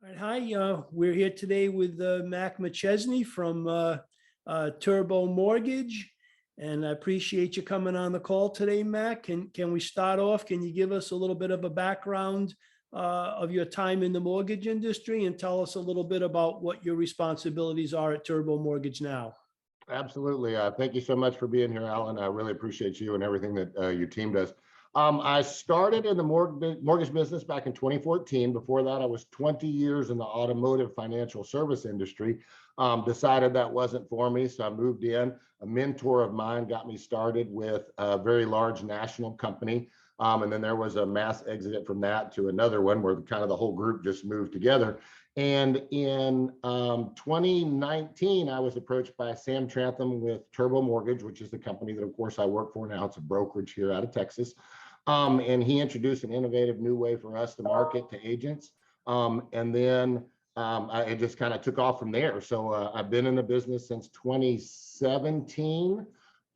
All right, hi, we're here today with Mac McChesney from Turbo Mortgage, and I appreciate you coming on the call today, Mac. Can we start off? Can you give us a little bit of a background of your time in the mortgage industry and tell us a little bit about what your responsibilities are at Turbo Mortgage now? Absolutely. Thank you so much for being here, Alan. I really appreciate you and everything that your team does. I started in the mortgage business back in 2014. Before that, I was 20 years in the automotive financial service industry. Decided that wasn't for me, so I moved in. A mentor of mine got me started with a very large national company. And then there was a mass exit from that to another one where kind of the whole group just moved together. And in 2019, I was approached by Sam Trantham with Turbo Mortgage, which is the company that, of course, I work for now. It's a brokerage here out of Texas. And he introduced an innovative new way for us to market to agents. And then I just kind of took off from there. So I've been in the business since 2017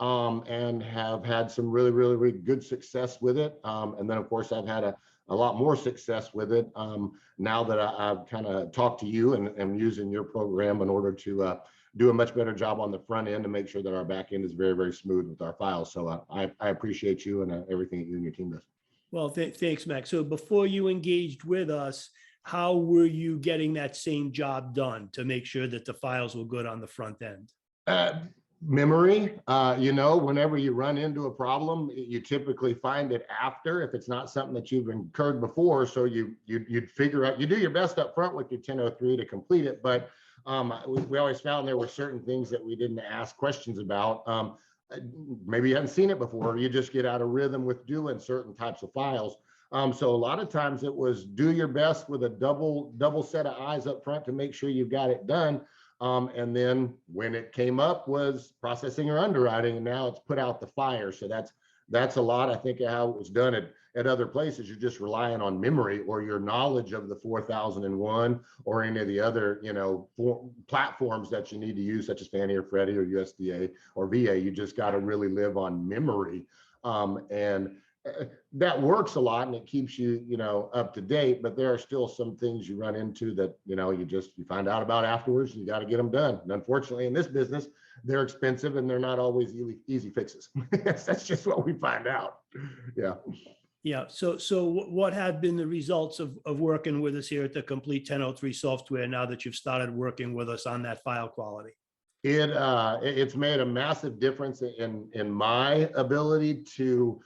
and have had some really good success with it. And then, of course, I've had a lot more success with it now that I've kind of talked to you and am using your program in order to do a much better job on the front end to make sure that our back end is very smooth with our files. So I appreciate you and everything that you and your team does. Well, thanks, Mac. So before you engaged with us, how were you getting that same job done to make sure that the files were good on the front end? Memory, whenever you run into a problem, you typically find it after, if it's not something that you've incurred before. So you'd figure out, you do your best up front with your 1003 to complete it. But we always found there were certain things that we didn't ask questions about. Maybe you hadn't seen it before. You just get out of rhythm with doing certain types of files. So a lot of times it was do your best with a double set of eyes up front to make sure you've got it done. And then when it came up was processing or underwriting, and now it's put out the fire. So that's a lot, I think, of how it was done at other places. You're just relying on memory or your knowledge of the 4001 or any of the other, platforms that you need to use, such as Fannie or Freddie or USDA or VA. You just got to really live on memory. And that works a lot and it keeps you, up to date, but there are still some things you run into that, you find out about afterwards and you got to get them done. And unfortunately in this business, they're expensive and they're not always easy fixes. That's just what we find out. Yeah. Yeah. So what have been the results of working with us here at the Complete 1003 software now that you've started working with us on that file quality? It's made a massive difference in my ability to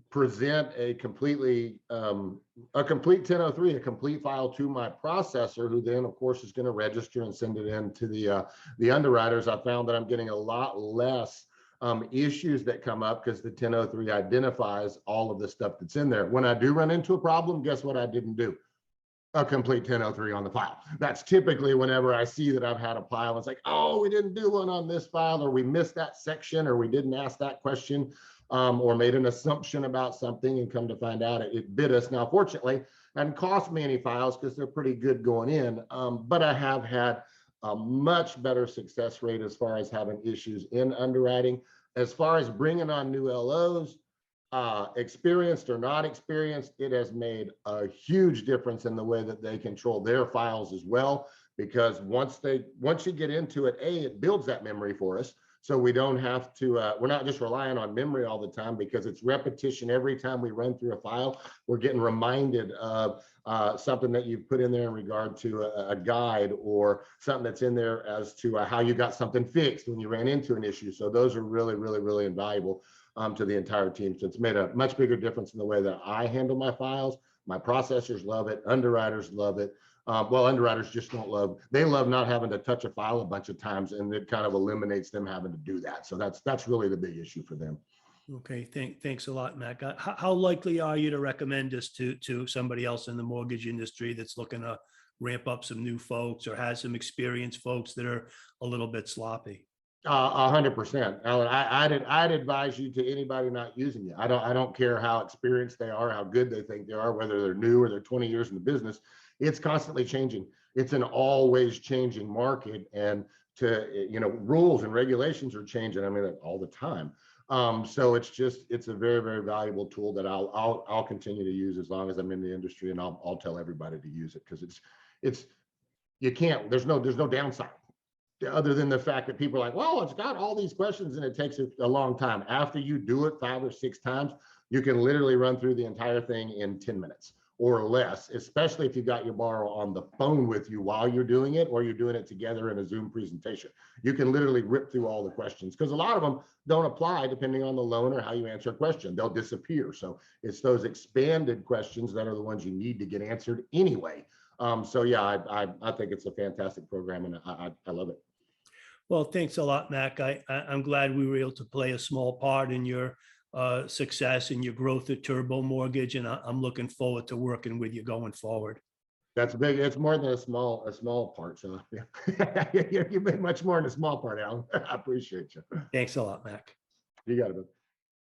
present a complete 1003, a complete file to my processor, who then of course is going to register and send it in to the underwriters. I found that I'm getting a lot less issues that come up because the 1003 identifies all of the stuff that's in there. When I do run into a problem, guess what I didn't do? A complete 1003 on the file. That's typically whenever I see that I've had a file, it's like, oh, we didn't do one on this file, or we missed that section, or we didn't ask that question, or made an assumption about something and come to find out it bit us. Now, fortunately, it hasn't cost me any files because they're pretty good going in, but I have had a much better success rate as far as having issues in underwriting. As far as bringing on new LOs, experienced or not experienced, it has made a huge difference in the way that they control their files as well, because once you get into it, it builds that memory for us. So we don't have to, we're not just relying on memory all the time, because it's repetition. Every time we run through a file, we're getting reminded of something that you've put in there in regard to a guide, or something that's in there as to how you got something fixed when you ran into an issue. So those are really invaluable to the entire team. So it's made a much bigger difference in the way that I handle my files. My processors love it. Underwriters love it. Well, underwriters just they love not having to touch a file a bunch of times, and it kind of eliminates them having to do that. So that's really the big issue for them. Okay, thanks a lot, Mac. How likely are you to recommend this to somebody else in the mortgage industry that's looking to ramp up some new folks or has some experienced folks that are a little bit sloppy? 100%, Alan. I'd advise you to anybody not using it. I don't care how experienced they are, how good they think they are, whether they're new or they're 20 years in the business. It's constantly changing. It's an always changing market, and rules and regulations are changing. I mean, all the time. So it's a very valuable tool that I'll continue to use as long as I'm in the industry, and I'll tell everybody to use it, because it's, you can't, there's no downside other than the fact that people are like, well, it's got all these questions and it takes a long time. After you do it 5 or 6 times, you can literally run through the entire thing in 10 minutes or less, especially if you've got your borrower on the phone with you while you're doing it, or you're doing it together in a Zoom presentation. You can literally rip through all the questions, because a lot of them don't apply depending on the loan or how you answer a question. They'll disappear. So it's those expanded questions that are the ones you need to get answered anyway. So yeah, I think it's a fantastic program, and I love it. Well, thanks a lot, Mac. I'm glad we were able to play a small part in your success and your growth at Turbo Mortgage, and I'm looking forward to working with you going forward. That's big. It's more than a small part. So yeah, you made much more than a small part, Alan. I appreciate you. Thanks a lot, Mac. You got it.